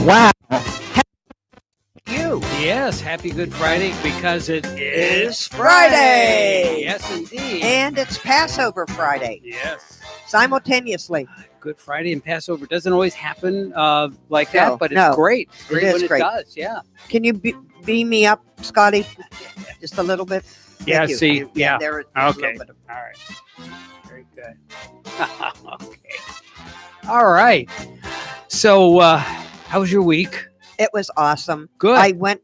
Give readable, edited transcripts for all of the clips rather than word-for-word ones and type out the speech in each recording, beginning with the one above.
Wow. You. Yes, happy Good Friday because it is Friday. Yes, indeed. And it's Passover Friday Yes. simultaneously. Good Friday and Passover doesn't always happen like No, that, but it's no. great. It's It great is when great. it does. Yeah. Can you beam me up, Scotty? Just a little bit? Yeah, Thank you. see, yeah. There's Okay. A little bit of, All right. Very good. Okay. All right. So, how was your week? it was awesome. Good. I went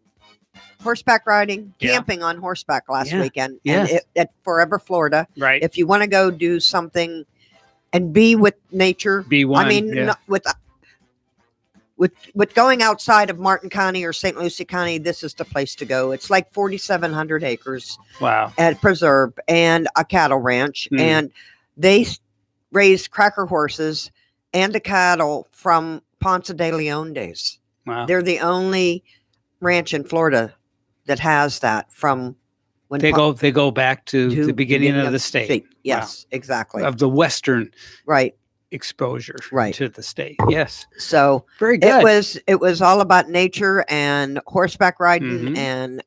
horseback riding, Yeah. camping on horseback last Yeah. weekend. Yes. And at Forever, Florida. Right. If you want to go do something and be with nature, B1. I mean, yeah. not with going outside of Martin County or St. Lucie County, this is the place to go. It's like 4,700 acres Wow. at preserve and a cattle ranch, Mm. and they raise cracker horses and the cattle from Ponce de Leon days. Wow. They're the only ranch in Florida that has that from when They go back to the beginning of the state. Yes, exactly. Of the Western Right. exposure Right. to the state. Yes. So Very good. it was all about nature and horseback riding, Mhm. and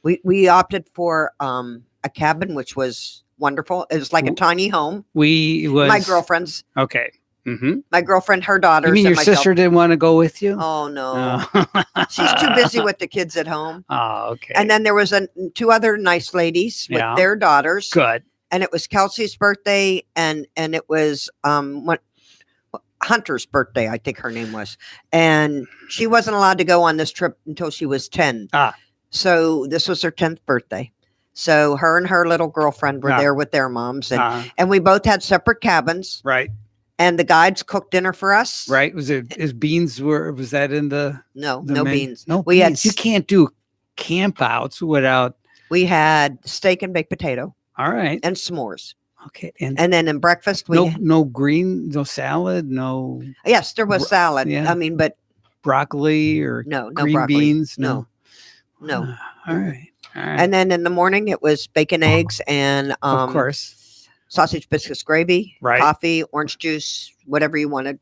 we opted for a cabin, which was wonderful. It was like a tiny home. My girlfriend's Okay. Mm-hmm. my girlfriend, her daughters. You mean and your myself. sister didn't want to go with you? Oh no, Oh. she's too busy with the kids at home. Oh, okay. And then there was two other nice ladies with Yeah. their daughters, Good. and it was Kelsey's birthday, and it was Hunter's birthday, I think her name was, and she wasn't allowed to go on this trip until she was 10. So this was her 10th birthday. So her and her little girlfriend were there with their moms, and we both had separate cabins. Right. And the guides cooked dinner for us. Right. Was that in the No menu? beans. No We had beans. You can't do camp outs without. We had steak and baked potato All right. and s'mores. Okay. And then in breakfast we had, no salad, no yes, there was salad. yeah. I mean, but broccoli or no green broccoli. beans. No. All right. All right. And then in the morning it was bacon, eggs, and of course. sausage biscuits, gravy, Right. coffee, orange juice, whatever you wanted.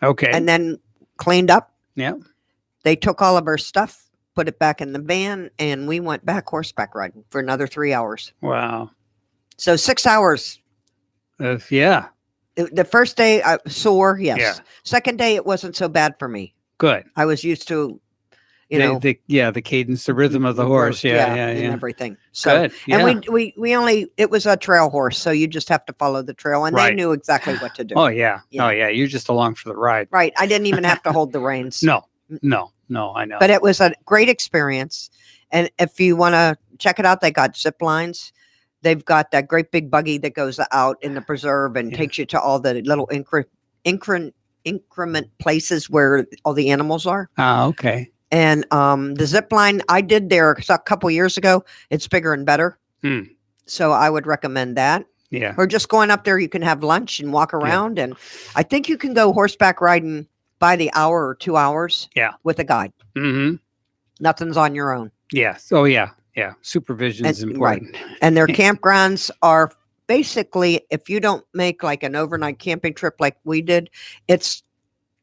Okay. And then cleaned up. Yeah. They took all of our stuff, put it back in the van, and we went back horseback riding for another 3 hours. Wow. So 6 hours. Yeah. The first day I was sore, yes. Yeah. Second day it wasn't so bad for me. Good. I was used to, the the cadence, the rhythm of the horse. Yeah. and everything. So, Good. Yeah. and it was a trail horse, so you just have to follow the trail, and Right. they knew exactly what to do. Oh yeah. Yeah. Oh yeah. You're just along for the ride. Right. I didn't even have to hold the reins. No. I know. But it was a great experience. And if you want to check it out, they got zip lines. They've got that great big buggy that goes out in the preserve and Yeah. takes you to all the little increment places where all the animals are. Okay. And the zip line I did there a couple years ago, it's bigger and better. Hmm. So I would recommend that. Yeah. Or just going up there, you can have lunch and walk around. And I think you can go horseback riding by the hour or 2 hours. Yeah. With a guide. Mm-hmm. Nothing's on your own. Yes. Oh yeah. Yeah. Supervision is And- important. And their campgrounds are basically, if you don't make like an overnight camping trip like we did, it's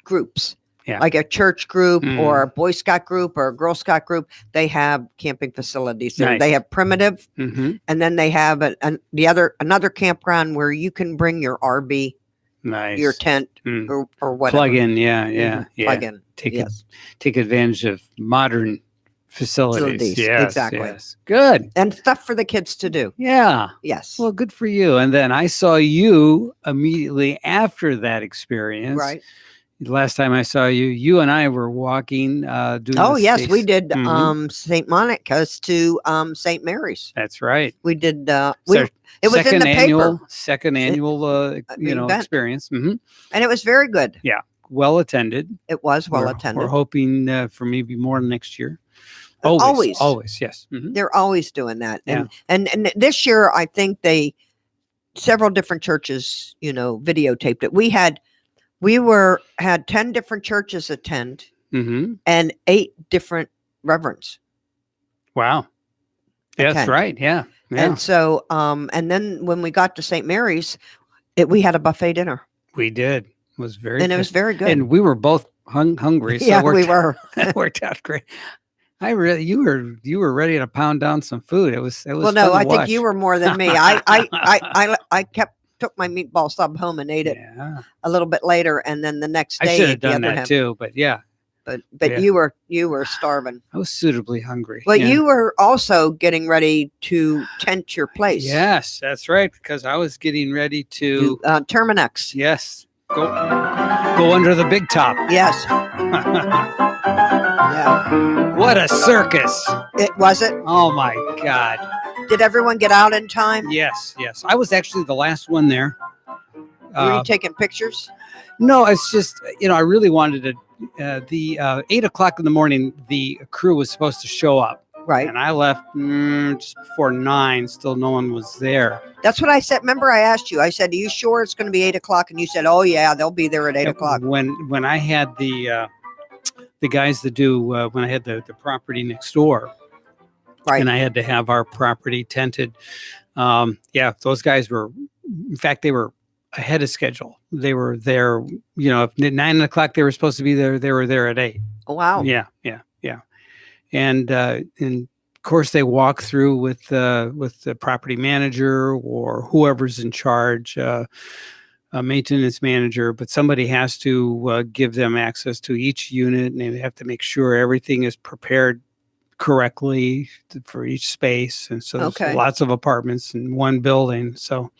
groups. Yeah. Like a church group Mm. or a Boy Scout group or a Girl Scout group, they have camping facilities there. Nice. They have primitive, Mm-hmm. and then they have another campground where you can bring your RV, Nice. your tent, Mm. or whatever. Plug in. Yeah. Yeah. Mhm. Yeah. Plug in. Take Yes. take advantage of modern facilities. Facilities, Yes, exactly. yes. Good. And stuff for the kids to do. Yeah. Yes. Well, good for you. And then I saw you immediately after that experience. Right. The last time I saw you, you and I were walking. Doing Oh, the yes, six- we did Mhm. St. Monica's to St. Mary's. That's right. We did. It's It our was in the paper, Second annual, event. experience. Hmm. and it was very good. Well attended. It was well We're attended. hoping for maybe more next year. Always. Always. Yes. Mhm. They're always doing that. And this year, I think several different churches, videotaped it. We had 10 different churches attend Mhm. and 8 different reverends. Wow. Yeah, that's attend. right. Yeah. Yeah. And so, and then when we got to St. Mary's, we had a buffet dinner, We did. It was very and it good. was very good. And we were both hungry. So Yeah, it worked, we were. it worked out great. You were ready to pound down some food. It was Well, fun no, to I think watch. you were more than me. I took my meatball sub home and ate it Yeah, a little bit later, and then the next I day should have ate the done other that half. too. But yeah, But Yeah. you were starving. I was suitably hungry. Well, yeah. you were also getting ready to tent your place. Yes, that's right. Because I was getting ready to Terminex. yes go under the big top. Yes. Yeah. What a circus! It was it. Oh my God! Did everyone get out in time? Yes. I was actually the last one there. Were you taking pictures? No, it's just I really wanted to. The 8 o'clock in the morning, the crew was supposed to show up, Right. and I left just before 9. Still, no one was there. That's what I said. Remember, I asked you. I said, "Are you sure it's going to be 8 o'clock?" And you said, "Oh yeah, they'll be there at 8 o'clock." When I had the guys that do when I had the property next door, Right. and I had to have our property tented. Those guys were, in fact, they were ahead of schedule. They were there, if at 9 o'clock they were supposed to be there, they were there at 8. Oh, wow. Yeah. And of course they walk through with the property manager or whoever's in charge, a maintenance manager, but somebody has to give them access to each unit, and they have to make sure everything is prepared correctly for each space. And so there's Okay. lots of apartments in one building. So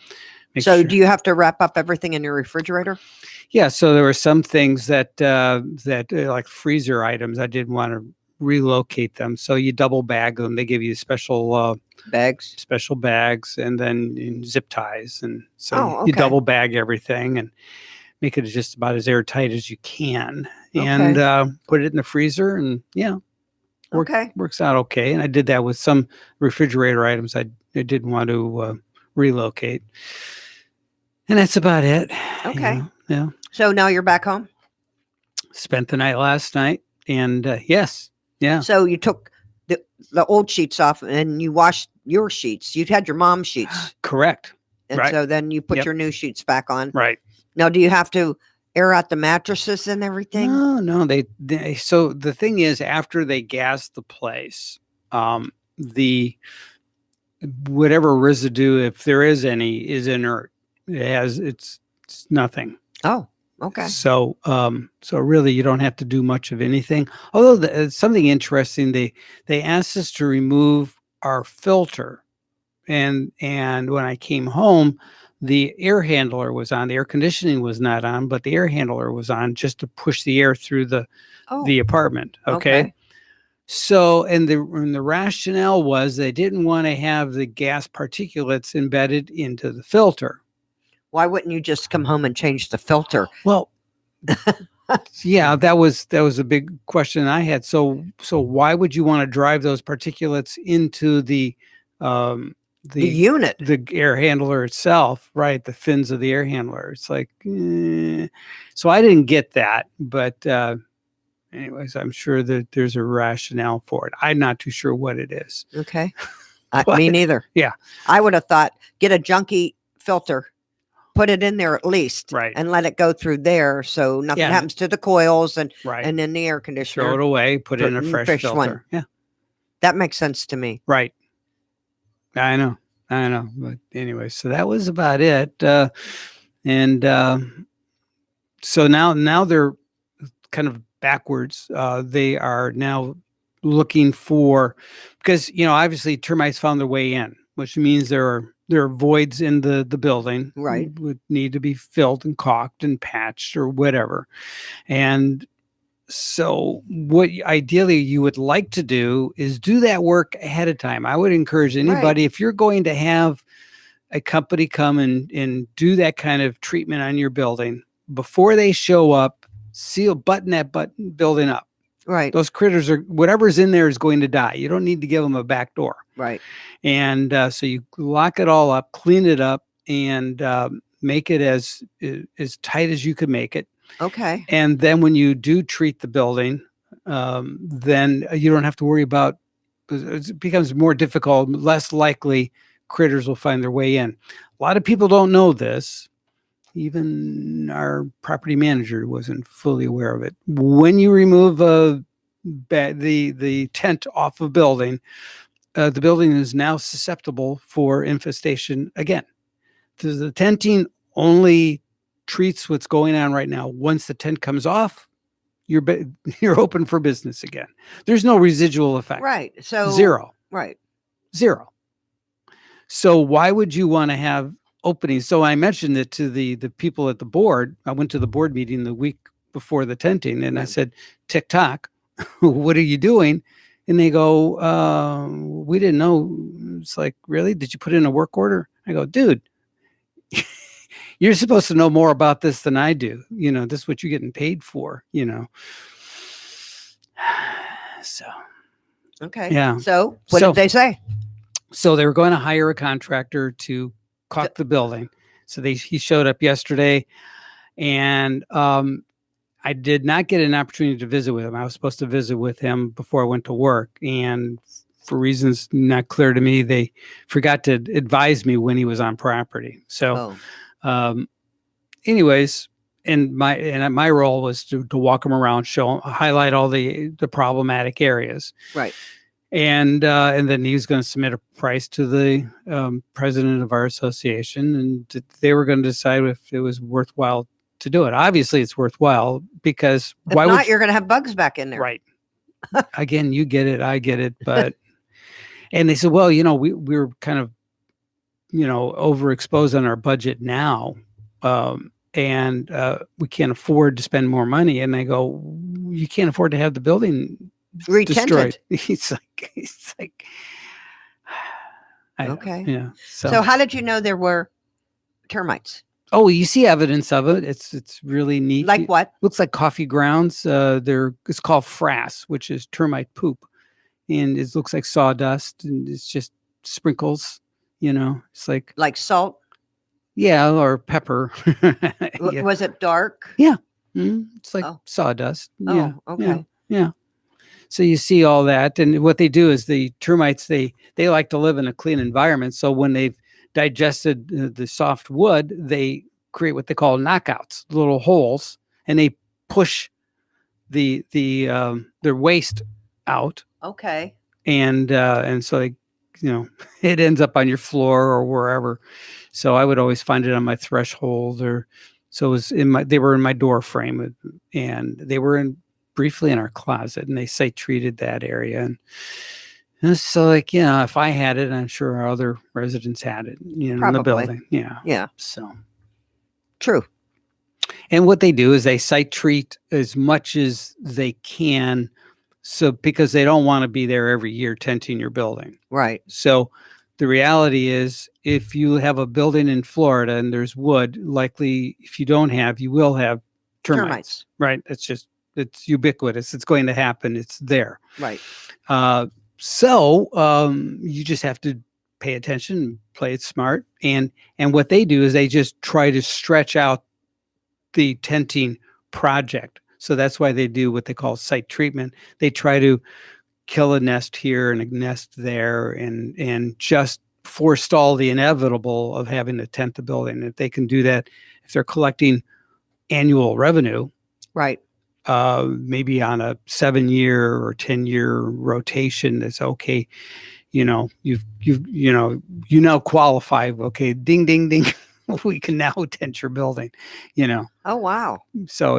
Do you have to wrap up everything in your refrigerator? Yeah, so there were some things that like freezer items, I didn't want to relocate them. So you double bag them. They give you special bags, and then in zip ties, and so you double bag everything and make it just about as airtight as you can, and put it in the freezer, and works out okay. And I did that with some refrigerator items I didn't want to relocate. And that's about it. Okay. Yeah. So now you're back home? Spent the night last night, and yes. Yeah. So you took the old sheets off and you washed your sheets. You'd had your mom's sheets. Correct. And right. So then you put your new sheets back on. Right. Now, do you have to air out the mattresses and everything? No. They so the thing is, after they gas the place, the whatever residue, if there is any, is inert. It's nothing. Oh, okay. So really, you don't have to do much of anything. Although something interesting, they asked us to remove our filter, and when I came home, the air handler was on. The air conditioning was not on, but the air handler was on just to push the air through the apartment. Okay. So, and the rationale was they didn't want to have the gas particulates embedded into the filter. Why wouldn't you just come home and change the filter? Well, yeah, that was a big question I had. So why would you want to drive those particulates into the unit, the air handler itself, right? The fins of the air handler. It's like, so I didn't get that, but anyways, I'm sure that there's a rationale for it. I'm not too sure what it is. Okay. Me neither. Yeah. I would have thought, get a junky filter, put it in there at least, right, and let it go through there so nothing happens to the coils and then the air conditioner. Throw it away, put it in a fresh filter. One. Yeah. That makes sense to me. Right. I know. But anyway, so that was about it. So now they're kind of backwards. They are now looking for, because obviously termites found their way in, which means there are voids in the building, right, would need to be filled and caulked and patched or whatever. And so what ideally you would like to do is do that work ahead of time. I would encourage anybody, if you're going to have a company come and do that kind of treatment on your building, before they show up, button that building up. Right. Those critters whatever's in there is going to die. You don't need to give them a back door. Right. And so you lock it all up, clean it up, and make it as tight as you could make it. Okay. And then when you do treat the building, then you don't have to worry about, it becomes more difficult, less likely critters will find their way in. A lot of people don't know this. Even our property manager wasn't fully aware of it. When you remove the tent off a building, the building is now susceptible for infestation again. The tenting only treats what's going on right now. Once the tent comes off, you're open for business again. There's no residual effect. Right. So zero. Right. Zero. So why would you want to have openings? So I mentioned it to the people at the board. I went to the board meeting the week before the tenting, and I said, TikTok, what are you doing? And they go, we didn't know. It's like, really? Did you put in a work order? I go, dude, you're supposed to know more about this than I do. This is what you're getting paid for, So. Okay. Yeah. So what did they say? So they were going to hire a contractor to caulk the building. So he showed up yesterday, and I did not get an opportunity to visit with him. I was supposed to visit with him before I went to work, and for reasons not clear to me, they forgot to advise me when he was on property. So, anyways, and my role was to walk him around, highlight all the problematic areas. Right. And then he was going to submit a price to the president of our association, and they were going to decide if it was worthwhile to do it. Obviously, it's worthwhile because if not, you're going to have bugs back in there. Right. Again, you get it, I get it, but and they said, well, we're kind of overexposed on our budget now, and we can't afford to spend more money. And I go, you can't afford to have the building destroyed. He's like, okay. Yeah. So how did you know there were termites? Oh, you see evidence of it. It's really neat. Like what? Looks like coffee grounds. It's called frass, which is termite poop, and it looks like sawdust, and it's just sprinkles. It's like salt. Yeah, or pepper. Yeah. Was it dark? Yeah. It's like sawdust. Yeah. Okay. Yeah. So you see all that, and what they do is the termites, they like to live in a clean environment. So when they've digested the soft wood, they create what they call knockouts, little holes, and they push their waste out. Okay. And so they, it ends up on your floor or wherever. So I would always find it on my threshold, or so it was they were in my door frame, and they were briefly in our closet, and they treated that area. And so if I had it, I'm sure our other residents had it, in the building. Yeah. Yeah. So true. And what they do is they site treat as much as they can. So because they don't want to be there every year tenting your building. Right. So the reality is, if you have a building in Florida and there's wood, likely if you don't have, you will have termites. Right. It's ubiquitous. It's going to happen. It's there. Right. So you just have to pay attention, play it smart. And what they do is they just try to stretch out the tenting project. So that's why they do what they call site treatment. They try to kill a nest here and a nest there, and just forestall the inevitable of having to tent the building. If they can do that, if they're collecting annual revenue, right? Maybe on a 7-year or 10-year rotation, that's okay. You now qualify. Okay, ding, ding, ding. We can now tent your building. Oh wow! So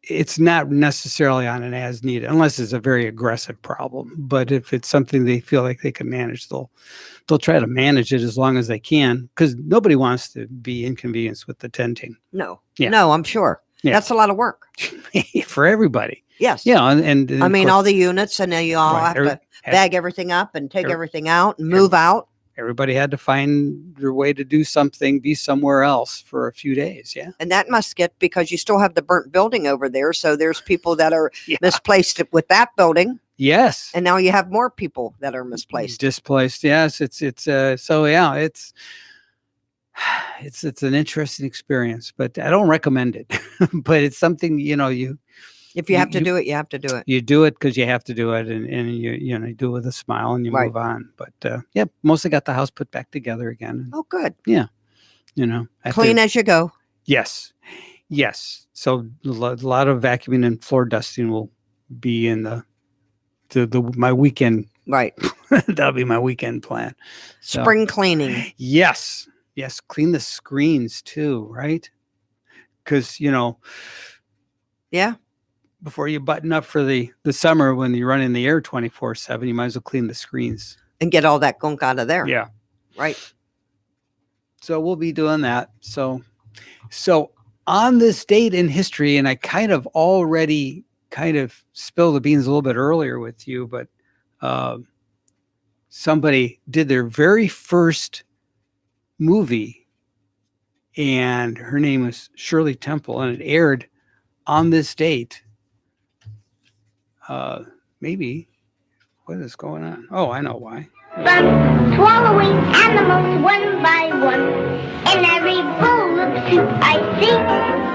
it's not necessarily on an as needed, unless it's a very aggressive problem. But if it's something they feel like they can manage, they'll try to manage it as long as they can, because nobody wants to be inconvenienced with the tenting. No, no, I'm sure. Yeah. That's a lot of work for everybody. Yes. Yeah. And I mean, all the units, and then you all have to bag everything up and take everything out and move out. Everybody had to find their way to do something, be somewhere else for a few days. Yeah. And that must get, because you still have the burnt building over there. So there's people that are misplaced with that building. Yes. And now you have more people that are misplaced. Displaced. Yes. It's an interesting experience, but I don't recommend it. But it's something, if you have to do it, you have to do it. You do it because you have to do it, and you do it with a smile, and you move on. But mostly got the house put back together again. Oh, good. Yeah. You know, clean as you go. Yes. Yes. So a lot of vacuuming and floor dusting will be in my weekend. Right. That'll be my weekend plan. So, spring cleaning. Yes. Yes. Clean the screens too, right? Because, yeah, before you button up for the summer when you're running the air 24/7, you might as well clean the screens and get all that gunk out of there. Yeah. Right. So we'll be doing that. So on this date in history, and I kind of already spilled the beans a little bit earlier with you, but somebody did their very first movie, and her name was Shirley Temple, and it aired on this date. Maybe what is going on? Oh, I know why. From swallowing animals one by one, in every bowl of soup I see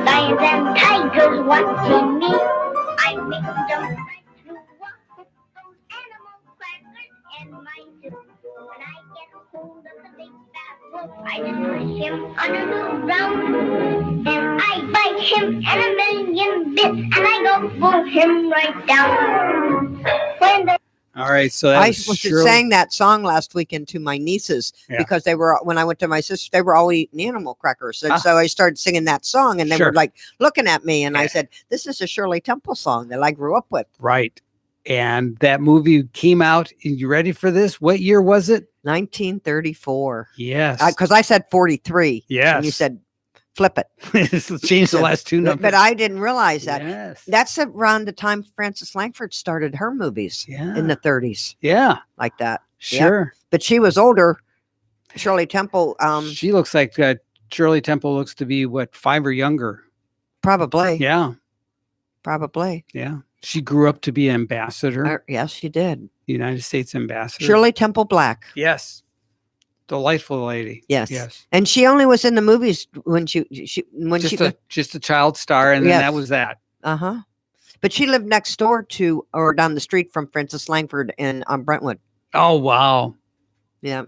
lions and tigers watching me. I make them right through those animal crackers and my soup. When I get hold of the big bad wolf, I just push him under the ground. Then I bite him in a million bits, and I go pull him right down. All right, so I sang that song last weekend to my nieces because when I went to my sister, they were all eating animal crackers. And so I started singing that song, and they were like looking at me, and I said, this is a Shirley Temple song that I grew up with. Right. And that movie came out, and you ready for this? What year was it? 1934. Yes. Because I said 43. Yes. And you said, flip it. Change the last two numbers. But I didn't realize that. Yes. That's around the time Frances Langford started her movies in the 30s. Yeah. Like that. Sure. Yeah. But she was older. Shirley Temple. She looks like Shirley Temple looks to be, 5 or younger? Probably. Yeah. Probably. Yeah. She grew up to be an ambassador. Yes, she did. United States ambassador. Shirley Temple Black. Yes. Delightful lady. Yes. Yes. And she only was in the movies when she just a child star, and then that was that. Uh-huh. But she lived next door to or down the street from Frances Langford in Brentwood. Oh wow. Yeah.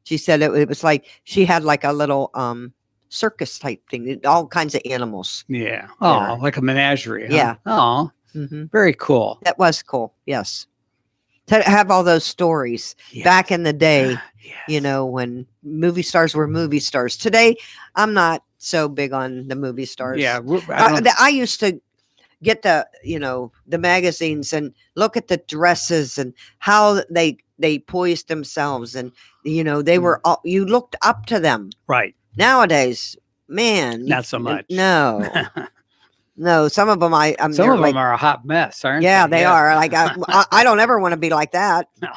She said it was like she had like a little circus type thing, all kinds of animals. Yeah. Oh, like a menagerie. Huh? Yeah. Oh. Mm-hmm. Very cool. That was cool. Yes. To have all those stories back in the day, when movie stars were movie stars. Today, I'm not so big on the movie stars. Yeah. I used to get the magazines and look at the dresses and how they poised themselves. And, they were all, you looked up to them. Right. Nowadays, man. Not so much. No. No, some of them some of them are a hot mess, aren't they? Yeah, they are. Like I don't ever want to be like that. No.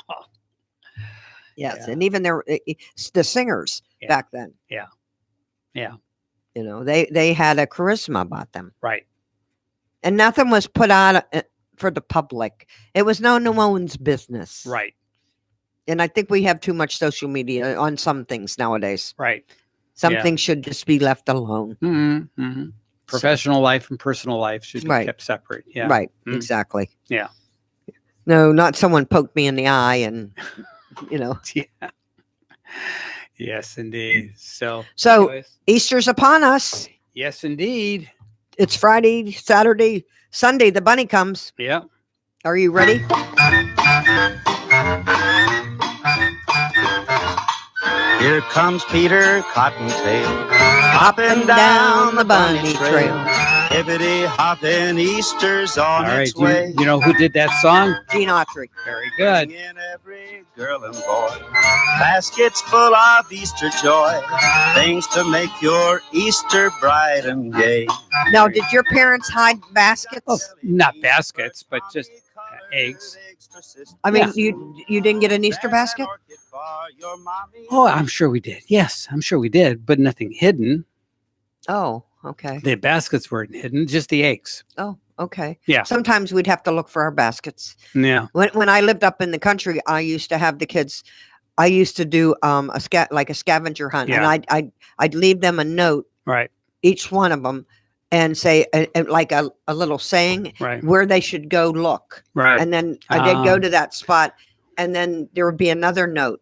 Yes, and even the singers back then. Yeah. Yeah. They had a charisma about them. Right. And nothing was put on for the public. It was no one's business. Right. And I think we have too much social media on some things nowadays. Right. Some things should just be left alone. Mm-hmm. Mm-hmm. Professional life and personal life should be kept separate. Yeah. Right. Mm-hmm. Exactly. Yeah. No, not someone poked me in the eye and, Yeah. Yes, indeed. So anyways. Easter's upon us. Yes, indeed. It's Friday, Saturday, Sunday. The bunny comes. Yeah. Are you ready? Here comes Peter Cottontail, hopping down the bunny trail. Hippity hopping, Easter's on its way. You know who did that song? Gene Autry. Very good. In every girl and boy, baskets full of Easter joy, things to make your Easter bright and gay. Now, did your parents hide baskets? Oh, not baskets, but just eggs. I mean, you didn't get an Easter basket? Oh, I'm sure we did. Yes, I'm sure we did, but nothing hidden. Oh, okay. The baskets weren't hidden, just the eggs. Oh, okay. Yeah. Sometimes we'd have to look for our baskets. Yeah. When I lived up in the country, I used to have the kids. I used to do a scavenger hunt, and I'd leave them a note. Right. Each one of them. And say like a little saying where they should go look. Right. And then they'd go to that spot and then there would be another note.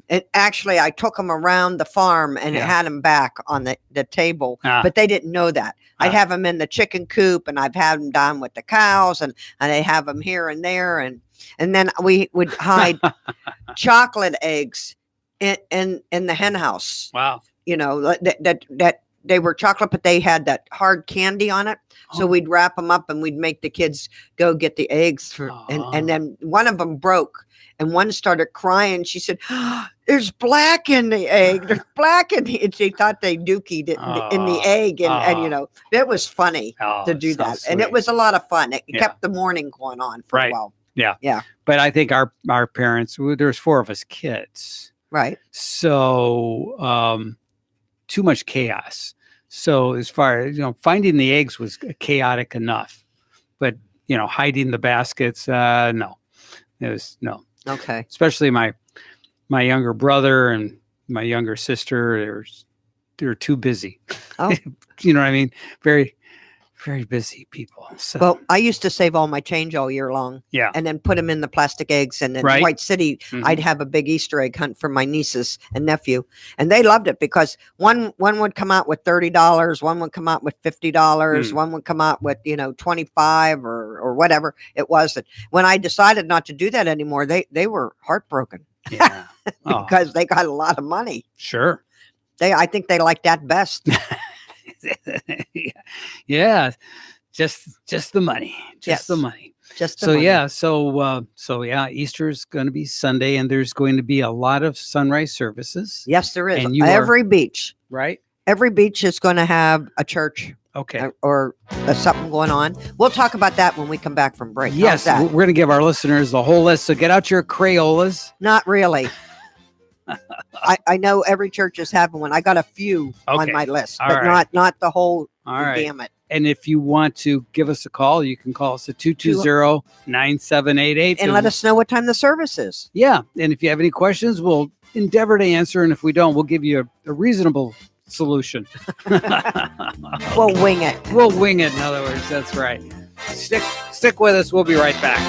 It actually, I took them around the farm and had them back on the table, but they didn't know that. I'd have them in the chicken coop, and I've had them down with the cows, and they have them here and there, and then we would hide chocolate eggs in the hen house. Wow. You know, that they were chocolate, but they had that hard candy on it. So we'd wrap them up and we'd make the kids go get the eggs and then one of them broke and one started crying. She said, there's black in the egg. There's black in the, and she thought they dookied it in the egg. And you know, it was funny to do that. Sweet. And it was a lot of fun. It kept the morning going on for a while. Yeah. Yeah. But I think our parents, there's 4 of us kids. Right. So, too much chaos. So as far as, finding the eggs was chaotic enough, but, hiding the baskets, no, it was no. Okay. Especially my younger brother and my younger sister, they're too busy. Oh, you know what I mean? Very, very busy people. So. Well, I used to save all my change all year long. Yeah. And then put them in the plastic eggs. And in White City, I'd have a big Easter egg hunt for my nieces and nephew. And they loved it because one would come out with $30, one would come out with $50, one would come out with, 25 or whatever it was. And when I decided not to do that anymore, they were heartbroken. Yeah. Because they got a lot of money. Sure. I think they like that best. Yeah, just the money, the money. Just the money. So Easter's going to be Sunday, and there's going to be a lot of sunrise services. Yes, there is. And every beach, right? Every beach is going to have a church. Okay. Or something going on. We'll talk about that when we come back from break. Yes, we're going to give our listeners the whole list. So get out your Crayolas. Not really. I know every church is having one. I got a few on my list, but not the whole gamut. And if you want to give us a call, you can call us at 220-9788. And let us know what time the service is. Yeah. And if you have any questions, we'll endeavor to answer. And if we don't, we'll give you a reasonable solution. We'll wing it. We'll wing it, in other words. That's right. Stick with us. We'll be right back.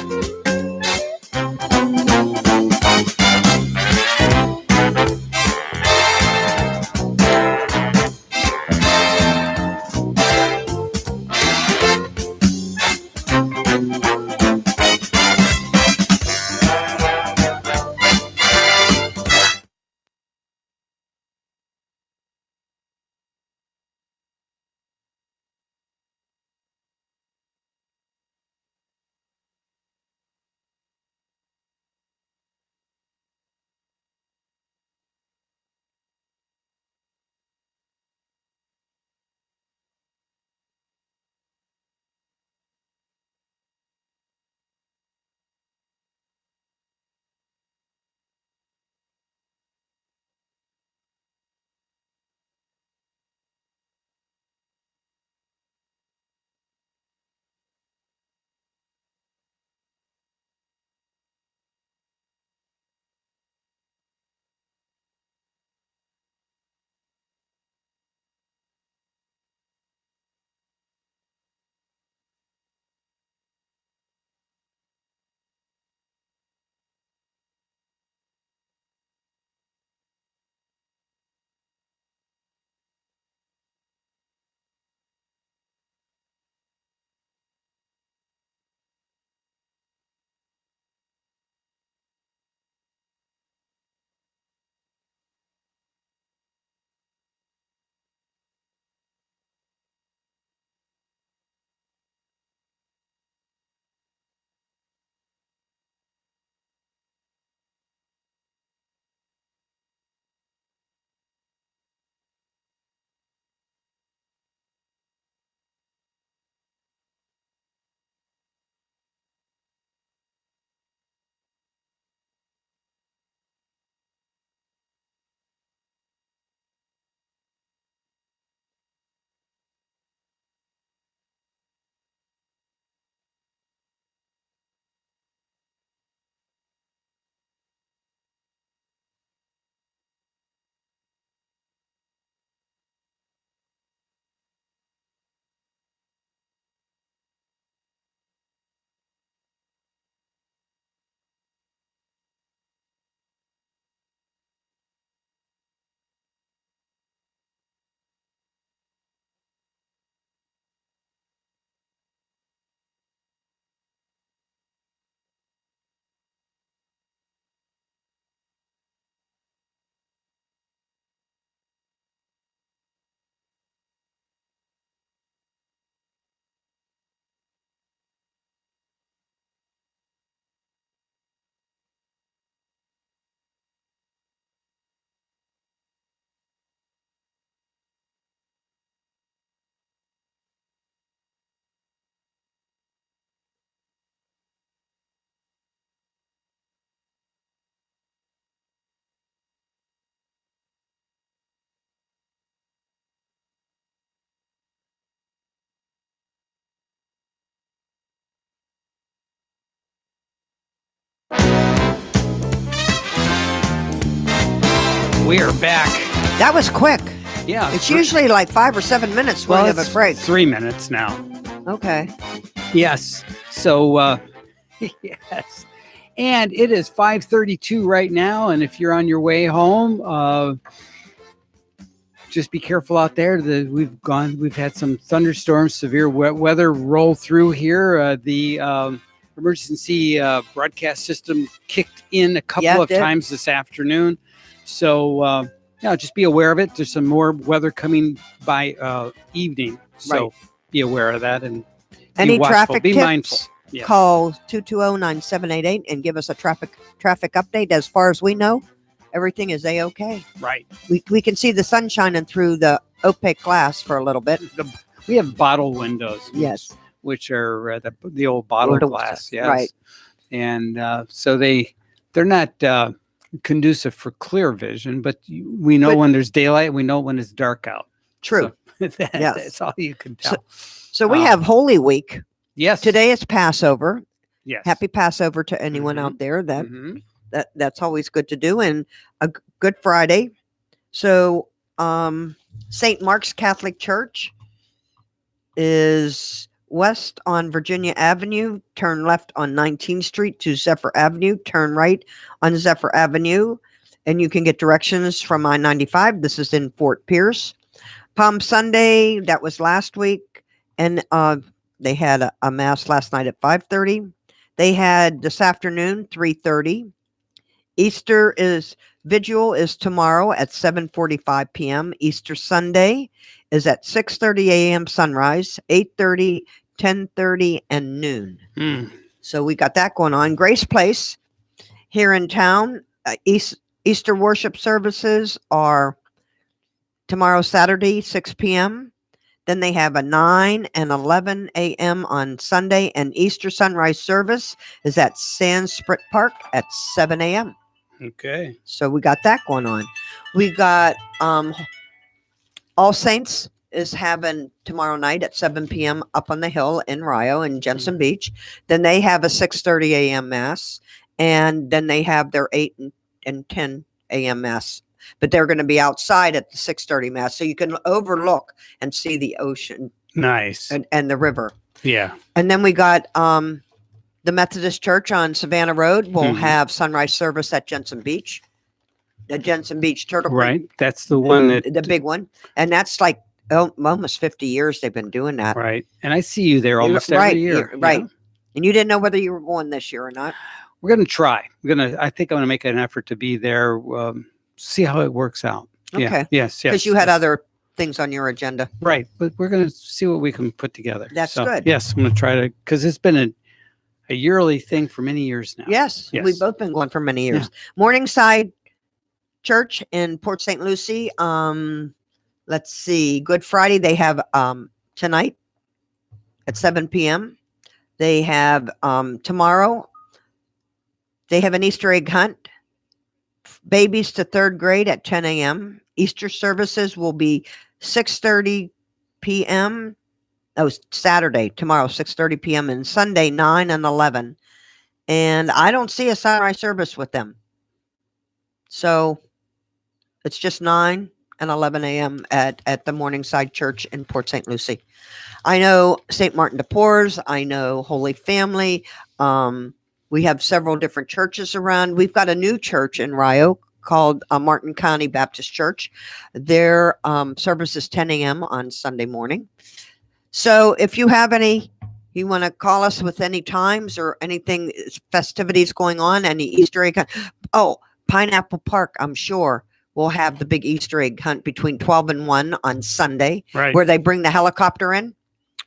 We are back. That was quick. Yeah. It's usually like 5 or 7 minutes when we have a break. 3 minutes now. Okay. Yes. So, yes. And it is 5:32 right now. And if you're on your way home, just be careful out there. We've had some thunderstorms, severe weather roll through here. The emergency broadcast system kicked in a couple of times this afternoon. So, just be aware of it. There's some more weather coming by evening. So be aware of that. And any traffic tips, mindful. Yes. Call 220-9788 and give us a traffic update. As far as we know, everything is A-okay. Right. We can see the sun shining through the opaque glass for a little bit. We have bottle windows. Yes. Which are the old bottle glass. Yes. Right. And so they're not conducive for clear vision, but we know when there's daylight. We know when it's dark out. True. So that's all you can tell. So we have Holy Week. Yes. Today is Passover. Yes. Happy Passover to anyone out there. That's always good to do. And a Good Friday. So St. Mark's Catholic Church is west on Virginia Avenue. Turn left on 19th Street to Zephyr Avenue. Turn right on Zephyr Avenue. And you can get directions from I-95. This is in Fort Pierce. Palm Sunday, that was last week. And they had a mass last night at 5:30. They had this afternoon, 3:30. Easter Vigil is tomorrow at 7:45 p.m. Easter Sunday is at 6:30 a.m. sunrise, 8:30, 10:30, and noon. So we got that going on. Grace Place here in town. Easter worship services are tomorrow, Saturday, 6 p.m. Then they have a 9 and 11 a.m. on Sunday, and Easter sunrise service is at Sandsprit Park at 7 a.m. Okay. So we got that going on. We got All Saints is having tomorrow night at 7 p.m. up on the hill in Rio in Jensen Beach. Then they have a 6:30 a.m. mass, and then they have their 8 and 10 a.m. mass. But they're going to be outside at the 6:30 mass, so you can overlook and see the ocean. Nice. And the river. Yeah. And then we got the Methodist Church on Savannah Road will have sunrise service at Jensen Beach. The Jensen Beach Turtle Creek. Right. That's the one the big one. And that's like almost 50 years they've been doing that. Right. And I see you there almost every year. Right. Yeah. And you didn't know whether you were going this year or not. We're going to try. I think I'm going to make an effort to be there. See how it works out. Okay. Yeah. Yes. Because you had other things on your agenda. Right. But we're going to see what we can put together. That's good. Yes. I'm going to try to, because it's been a yearly thing for many years now. Yes. We've both been going for many years. Yeah. Morningside Church in Port St. Lucie. Let's see. Good Friday. They have tonight at 7 p.m. They have tomorrow. They have an Easter egg hunt. Babies to 3rd grade at 10 a.m. Easter services will be 6:30 p.m. Oh, Saturday, tomorrow, 6:30 p.m. and Sunday, 9 and 11. And I don't see a sunrise service with them. So it's just 9 and 11 a.m. at the Morningside Church in Port St. Lucie. I know St. Martin de Porres. I know Holy Family. We have several different churches around. We've got a new church in Rio called Martin County Baptist Church. Their service is 10 a.m. on Sunday morning. So if you have you want to call us with any times or anything, festivities going on, any Easter egg hunt. Oh, Pineapple Park, I'm sure, will have the big Easter egg hunt between 12 and 1 on Sunday, where they bring the helicopter in.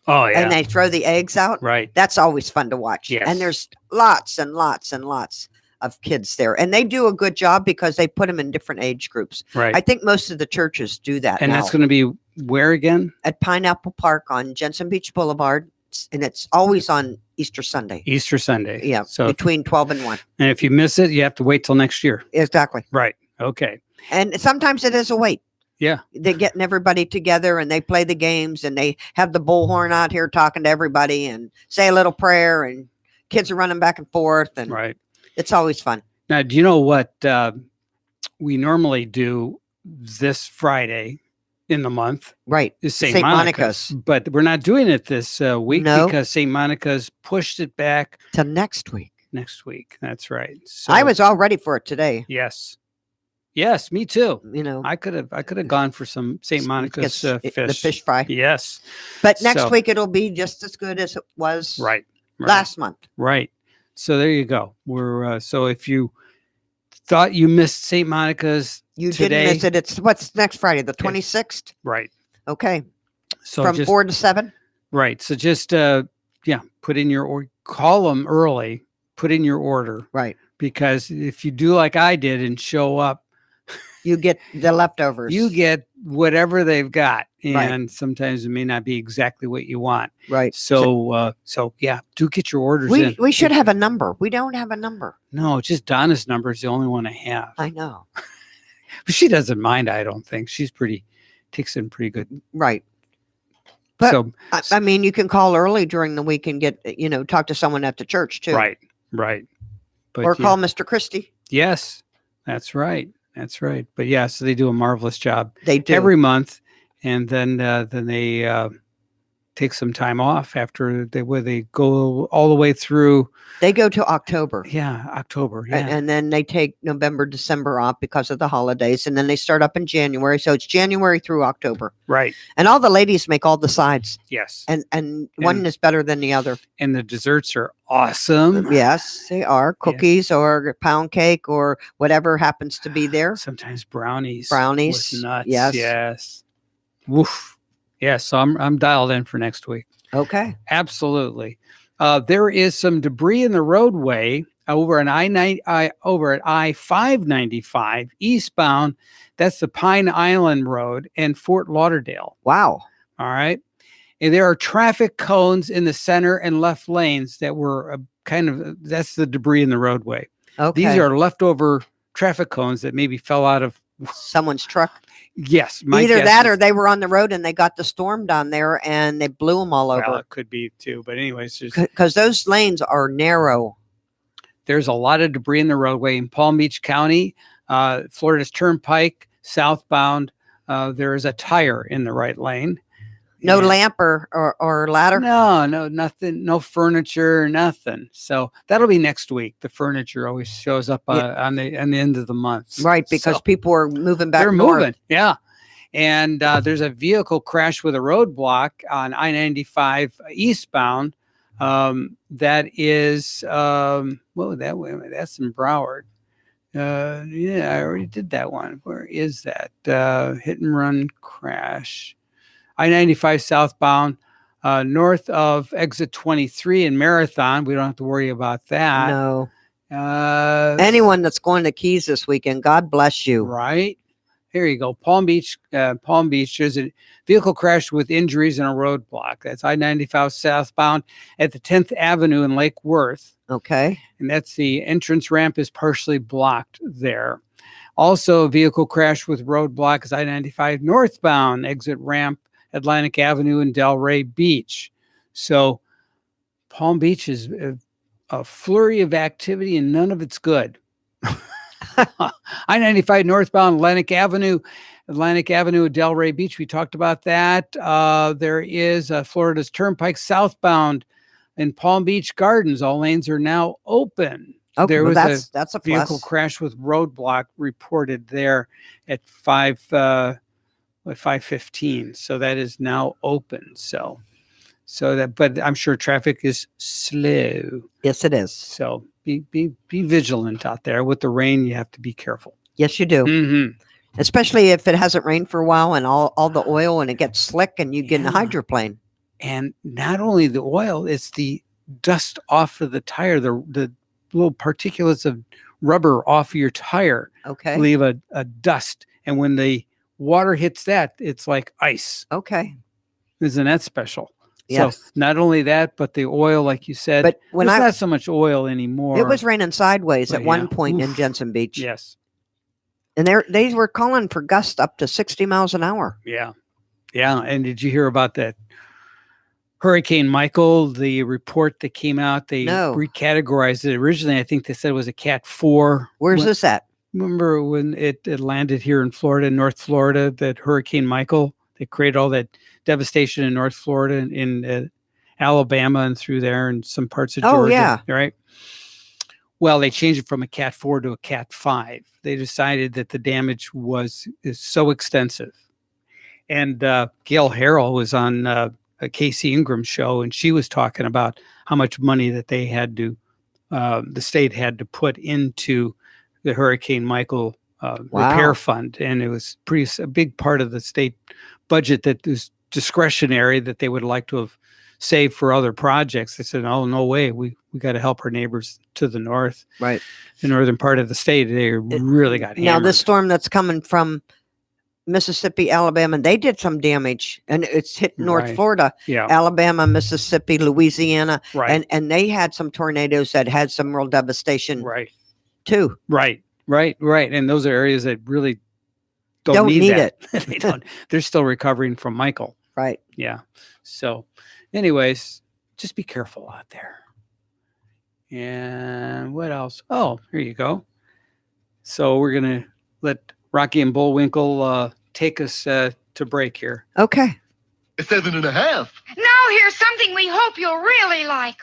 Oh, yeah. And they throw the eggs out. Right. That's always fun to watch. Yes. And there's lots and lots and lots of kids there. And they do a good job because they put them in different age groups. Right. I think most of the churches do that And now. that's going to be where again? At Pineapple Park on Jensen Beach Boulevard. And it's always on Easter Sunday. Easter Sunday. Yeah. So between 12 and 1. And if you miss it, you have to wait till next year. Exactly. Right. Okay. And sometimes it is a wait. Yeah. They're getting everybody together and they play the games and they have the bullhorn out here talking to everybody and say a little prayer and kids are running back and forth and right. It's always fun. Now, do you know what we normally do this Friday in the month. Right. Is St. Monica's. But we're not doing it this week because St. Monica's pushed it back to next week. Next week. That's right. So I was all ready for it today. Yes. Yes, me too. You know, I could have gone for some St. Monica's fish. The fish fry. Yes. But next week it'll be just as good as it was last month. Right. So there you go. We're so if you thought you missed St. Monica's you today, didn't miss it. It's what's next Friday, the 26th. Right. Okay. So from 4 to 7. Right. So just put in your or call them early. Put in your order. Right. Because if you do like I did and show up, you get the leftovers. You get whatever they've got. And sometimes it may not be exactly what you want. Right. So do get your orders in. We should have a number. We don't have a number. No, just Donna's number is the only one I have. I know. But she doesn't mind, I don't think. She's takes in pretty good. Right. But so, I mean, you can call early during the week and get, talk to someone at the church too. Right. But, or call Mr. Christie. Yes, that's right. That's right. But so they do a marvelous job. They do every month, and then they take some time off after they go all the way through. They go to October. Yeah, October. Yeah, and then they take November, December off because of the holidays, and then they start up in January. So it's January through October. Right. And all the ladies make all the sides. Yes. And one is better than the other. And the desserts are awesome. Yes, they are. Cookies or pound cake or whatever happens to be there. Sometimes brownies. With nuts. Yes. Woof. Yeah, so I'm dialed in for next week. Okay. Absolutely. There is some debris in the roadway over at I-595 eastbound. That's the Pine Island Road and Fort Lauderdale. Wow. All right. And there are traffic cones in the center and left lanes that were that's the debris in the roadway. Okay. These are leftover traffic cones that maybe fell out of someone's truck. Yes. Either that or they were on the road and they got the storm down there and they blew them all over. Well, it could be too. But anyways. Because those lanes are narrow. There's a lot of debris in the roadway in Palm Beach County, Florida's Turnpike, southbound. There is a tire in the right lane. No lamp or ladder? No, nothing. No furniture, nothing. So that'll be next week. The furniture always shows up on the end of the month. Right, because people are moving back north. They're moving, yeah. And there's a vehicle crash with a roadblock on I-95 eastbound. That is, that way. That's in Broward. I already did that one. Where is that? Hit and run crash. I-95 southbound, north of exit 23 in Marathon. We don't have to worry about that. No. Anyone that's going to Keys this weekend, God bless you. Right. Here you go. Palm Beach. There's a vehicle crash with injuries and a roadblock. That's I-95 southbound at the 10th Avenue in Lake Worth. Okay. And that's the entrance ramp is partially blocked there. Also, a vehicle crash with roadblock is I-95 northbound exit ramp, Atlantic Avenue in Delray Beach. So Palm Beach is a flurry of activity and none of it's good. I-95 northbound Atlantic Avenue, Delray Beach. We talked about that. There is Florida's Turnpike southbound in Palm Beach Gardens. All lanes are now open. Okay, there was that's a vehicle crash with roadblock reported there at 5:15. So that is now open. But I'm sure traffic is slow. Yes, it is. So be vigilant out there. With the rain, you have to be careful. Yes, you do. Mm-hmm. Especially if it hasn't rained for a while and all the oil and it gets slick and you get in a hydroplane. And not only the oil, it's the dust off of the tire, the little particulates of rubber off of your tire. Okay. Leave a dust. And when the water hits that, it's like ice. Okay. Isn't that special? Yes. So not only that, but the oil, like you said, but when there's not so much oil anymore. It was raining sideways at one point in Jensen Beach. Yes. And they were calling for gusts up to 60 miles an hour. Yeah. Yeah. And did you hear about that Hurricane Michael, the report that came out? They recategorized it. Originally, I think they said it was a Cat 4. Where's this at? remember when it landed here in Florida, North Florida, that Hurricane Michael, they created all that devastation in North Florida and in Alabama and through there and some parts of Georgia. Oh, yeah. Right. Well, they changed it from a Cat 4 to a Cat 5. They decided that the damage is so extensive. And Gail Harrell was on a Casey Ingram show, and she was talking about how much money that they had to, the state had to put into the Hurricane Michael repair fund. And it was a big part of the state budget that was discretionary that they would like to have saved for other projects. They said, oh, no way. We got to help our neighbors to the north. Right. The northern part of the state, they really got hammered. Now, this storm that's coming from Mississippi, Alabama, they did some damage, and it's hit North Florida, Alabama, Mississippi, Louisiana, and they had some tornadoes that had some real devastation, too. Right. And those are areas that really don't need it. They don't. They're still recovering from Michael. Right. Yeah. So, anyways, just be careful out there. And what else? Oh, here you go. So we're gonna let Rocky and Bullwinkle take us to break here. Okay. 7.5. Now here's something we hope you'll really like.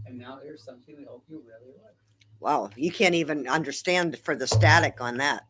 And now here's something we hope you really like. Wow, you can't even understand for the static on that.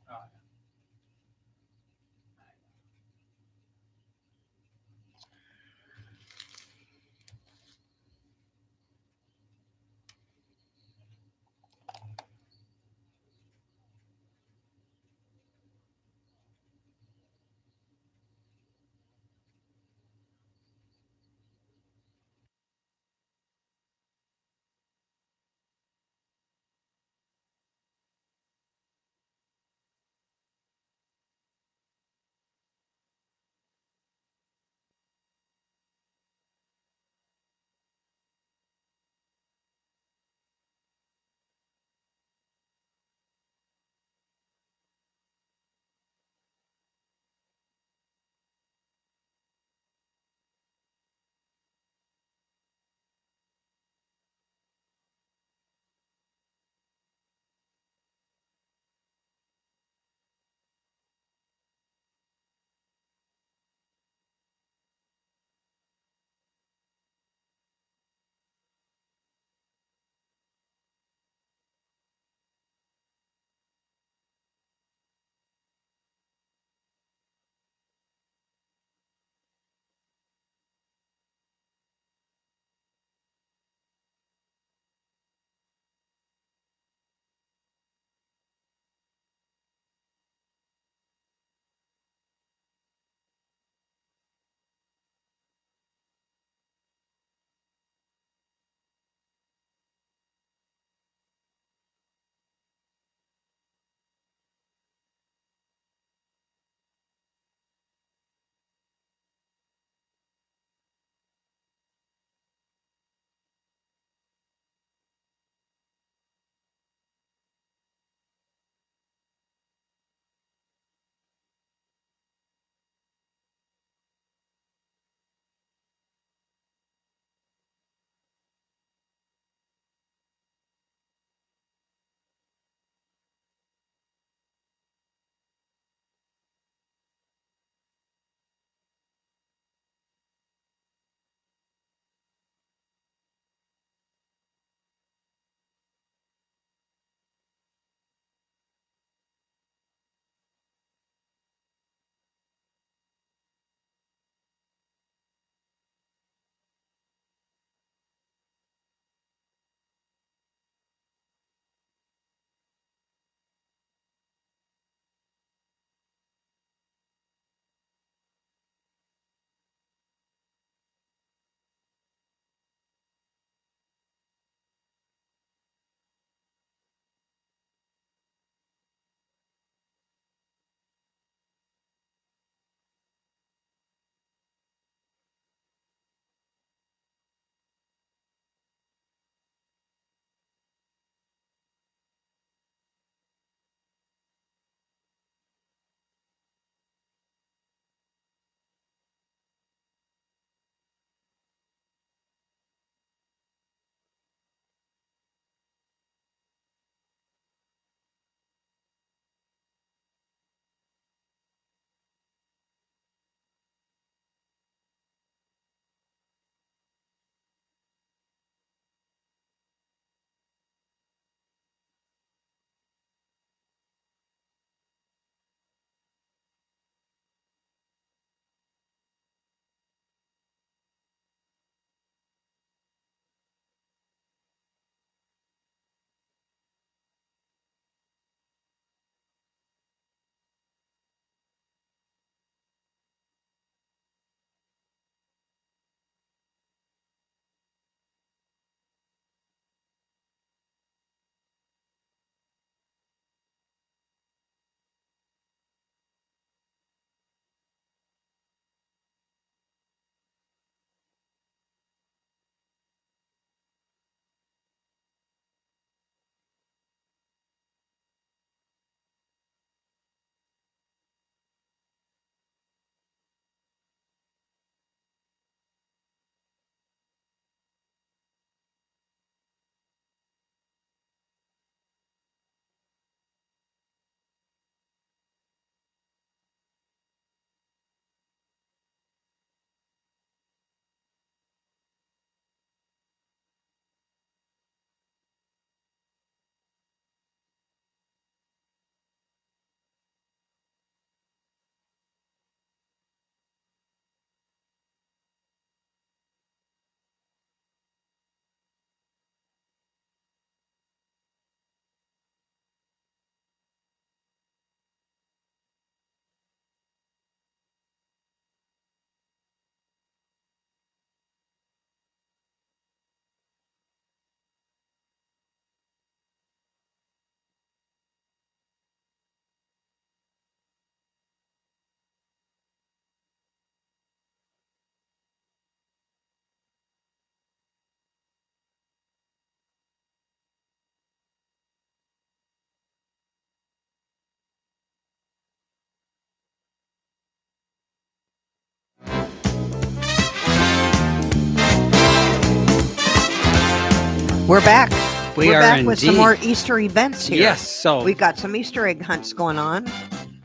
We're back. We We're are back with some indeed. more Easter events here. Yes. So We've got some Easter egg hunts going on.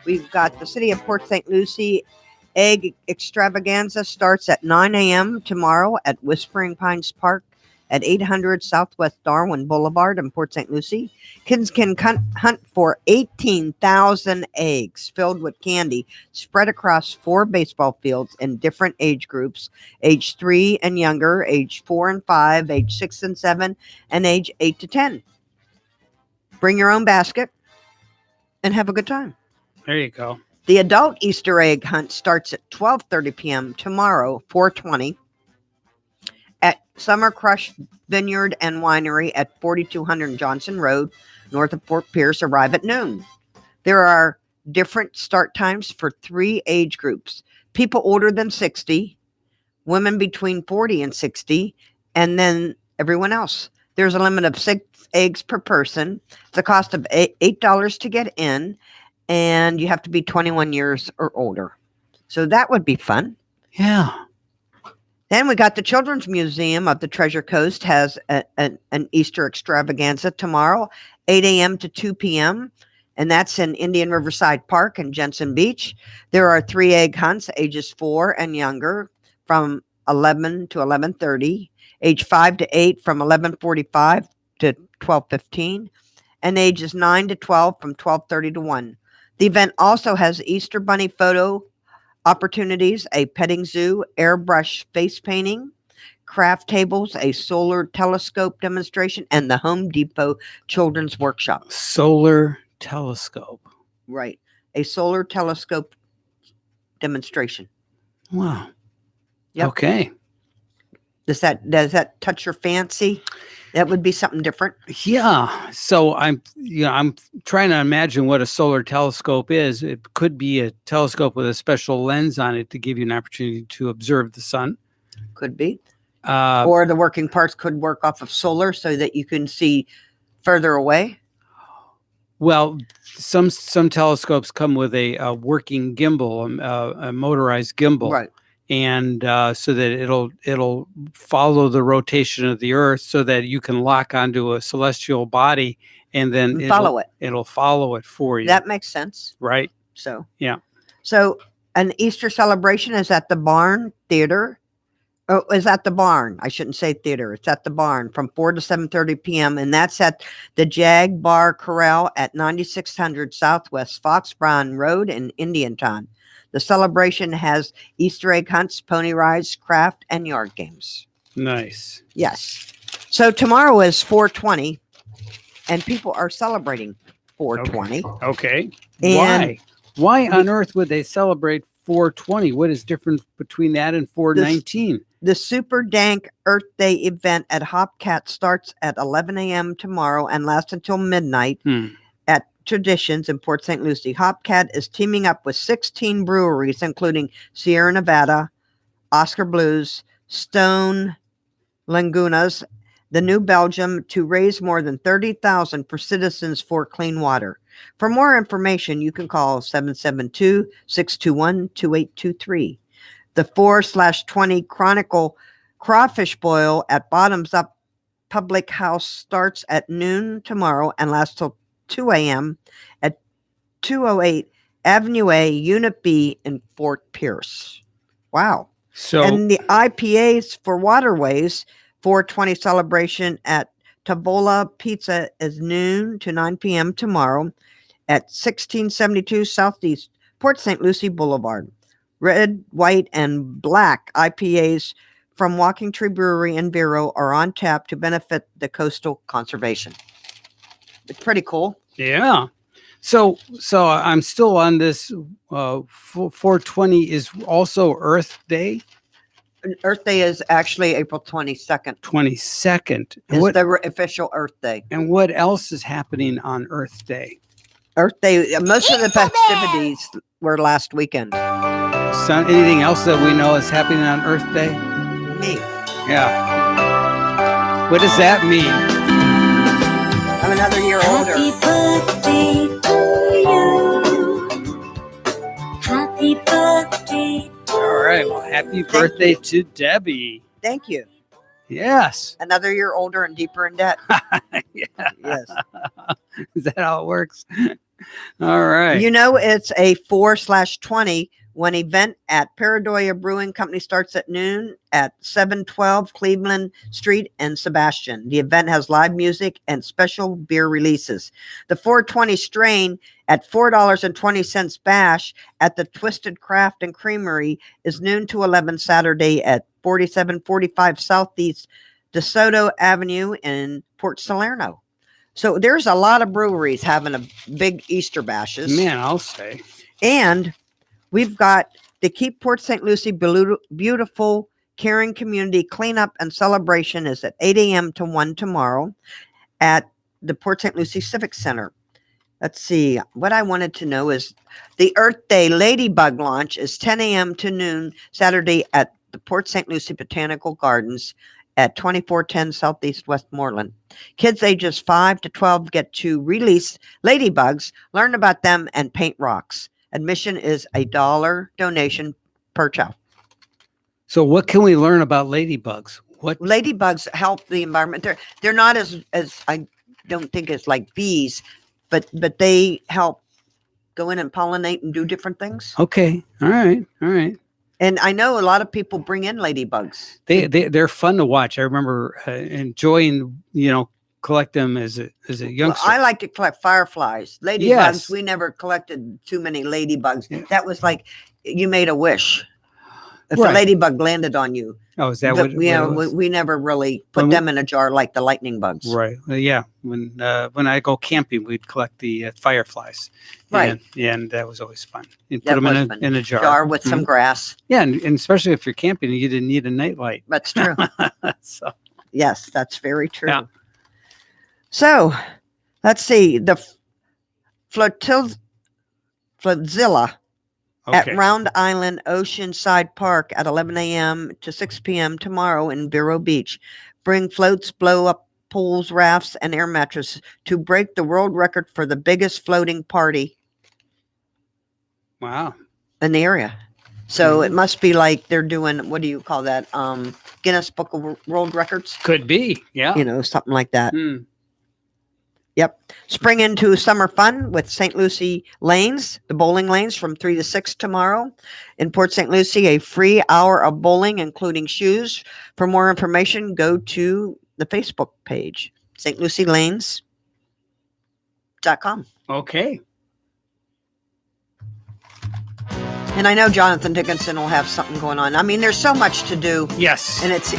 We've got the City of Port St. Lucie Egg Extravaganza starts at 9 a.m. tomorrow at Whispering Pines Park at 800 Southwest Darwin Boulevard in Port St. Lucie. Kids can hunt for 18,000 eggs filled with candy spread across 4 baseball fields in different age groups, age 3 and younger, age 4 and 5, age 6 and 7, and age 8 to 10. Bring your own basket and have a good time. there you go. The adult Easter egg hunt starts at 12:30 p.m. tomorrow, 4/20, at Summer Crush Vineyard and Winery at 4200 Johnson Road, north of Fort Pierce. Arrive at noon. There are different start times for 3 age groups. People older than 60, women between 40 and 60, and then everyone else. There's a limit of 6 eggs per person. It's a cost of $8 to get in, and you have to be 21 years or older. So that would be fun. Yeah. Then we got the Children's Museum of the Treasure Coast has an Easter extravaganza tomorrow, 8 a.m. to 2 p.m., and that's in Indian Riverside Park and Jensen Beach. There are 3 egg hunts, ages 4 and younger, from 11 to 11:30, age 5 to 8 from 11:45 to 12:15, and ages 9 to 12 from 12:30 to 1. The event also has Easter Bunny photo opportunities, a petting zoo, airbrush face painting, craft tables, a solar telescope demonstration, and the Home Depot Children's Workshop. Solar telescope. Right. A solar telescope demonstration. Wow. Yep. Okay. Does that touch your fancy? That would be something different. Yeah. So I'm trying to imagine what a solar telescope is. It could be a telescope with a special lens on it to give you an opportunity to observe the sun. Could be. Or the working parts could work off of solar so that you can see further away. Well, some telescopes come with a working gimbal, a motorized gimbal. Right. And so that it'll follow the rotation of the Earth, so that you can lock onto a celestial body, and then it'll follow it for you. That makes sense, right? So yeah. So an Easter celebration is at the Barn Theater. Oh, is at the Barn. I shouldn't say theater. It's at the Barn from 4 to 7:30 p.m. and that's at the Jag Bar Corral at 9600 Southwest Fox Brown Road in Indiantown. The celebration has Easter egg hunts, pony rides, craft, and yard games. Nice. Yes. So tomorrow is 4/20, and people are celebrating 4/20. Okay. And Why on earth would they celebrate 4/20? What is different between that and 4/19? The Super Dank Earth Day event at Hopcat starts at 11 a.m. tomorrow and lasts until midnight. At Traditions in Port St. Lucie. Hopcat is teaming up with 16 breweries, including Sierra Nevada, Oscar Blues, Stone Lagunas, the New Belgium, to raise more than $30,000 for Citizens for Clean Water. For more information, you can call 772-621-2823. The 4/20 Chronicle Crawfish Boil at Bottoms Up Public House starts at noon tomorrow and lasts till 2 a.m. at 208 Avenue A, Unit B in Fort Pierce. Wow. So, and the IPAs for Waterways 4/20 celebration at Tavola Pizza is noon to 9 p.m. tomorrow at 1672 Southeast Port St. Lucie Boulevard. Red, white, and black IPAs from Walking Tree Brewery in Vero are on tap to benefit the coastal conservation. It's pretty cool. Yeah. So I'm still on this. 4/20 is also Earth Day. Earth Day is actually April 22nd. 22nd. Is the official Earth Day. And what else is happening on Earth Day? Earth Day, most of the festivities were last weekend. So anything else that we know is happening on Earth Day? Me. Yeah. What does that mean? I'm another year older. Happy birthday to you. Happy birthday to All right. Well, happy birthday to Debbie. Thank you. Yes. Another year older and deeper in debt. Yeah. Yes. Is that how it works? All right. You know, it's a 4/20 when event at Paradoya Brewing Company starts at noon at 712 Cleveland Street in Sebastian. The event has live music and special beer releases. The 420 strain at $4.20 bash at the Twisted Craft and Creamery is noon to 11 Saturday at 4745 Southeast DeSoto Avenue in Port Salerno. So there's a lot of breweries having a big Easter bashes. Man, I'll say. And we've got the Keep Port St. Lucie Beautiful Caring Community Cleanup and Celebration is at 8 a.m. to 1 tomorrow at the Port St. Lucie Civic Center. Let's see. What I wanted to know is the Earth Day Ladybug launch is 10 a.m. to noon Saturday at the Port St. Lucie Botanical Gardens at 2410 Southeast Westmoreland. Kids ages 5 to 12 get to release ladybugs, learn about them, and paint rocks. Admission is $1 donation per child. So what can we learn about ladybugs? What Ladybugs help the environment. They're not as I don't think it's like bees, but they help go in and pollinate and do different things. Okay. All right. All right. And I know a lot of people bring in ladybugs. They're fun to watch. I remember enjoying, collect them as a youngster. Well, I like to collect fireflies. Ladybugs, Yes. we never collected too many ladybugs. Yeah. That was like you made a wish. If Right. a ladybug landed on you, Oh, is that but, what you it know, was? we never really put When- them in a jar like the lightning bugs. Right. Yeah. When I go camping, we'd collect the fireflies. Right. And that was always fun. And That put them was fun. in a jar. Jar with some Mhm. grass. Yeah, and especially if you're camping, you didn't need a nightlight. That's true. So Yes, that's very true. Yeah. So let's see. The Flotzilla okay. at Round Island Oceanside Park at 11 a.m. to 6 p.m. tomorrow in Vero Beach. Bring floats, blow up pools, rafts, and air mattresses to break the world record for the biggest floating party Wow. in the area. So it must be like they're doing, what do you call that? Guinness Book of World Records, Could be. Yeah. something like that. Hmm. Yep. Spring into summer fun with St. Lucie Lanes, the bowling lanes from 3 to 6 tomorrow. In Port St. Lucie, a free hour of bowling, including shoes. For more information, go to the Facebook page, stlucielanes.com. Okay. And I know Jonathan Dickinson will have something going on. I mean, there's so much to do. Yes. And it's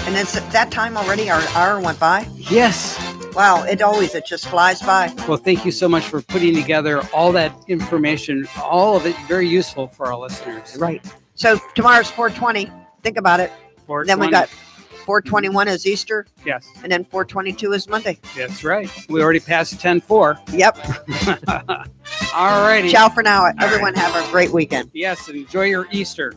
that time already. Our hour went by. Yes. Wow, it just flies by. Well, thank you so much for putting together all that information. All of it very useful for our listeners. Right. So tomorrow's 420. Think about it. Then we got 421 is Easter, Yes. and then 422 is Monday. That's right. We already passed 10-4. Yep. All righty. Ciao for now. Everyone have a great weekend. Yes. Enjoy your Easter.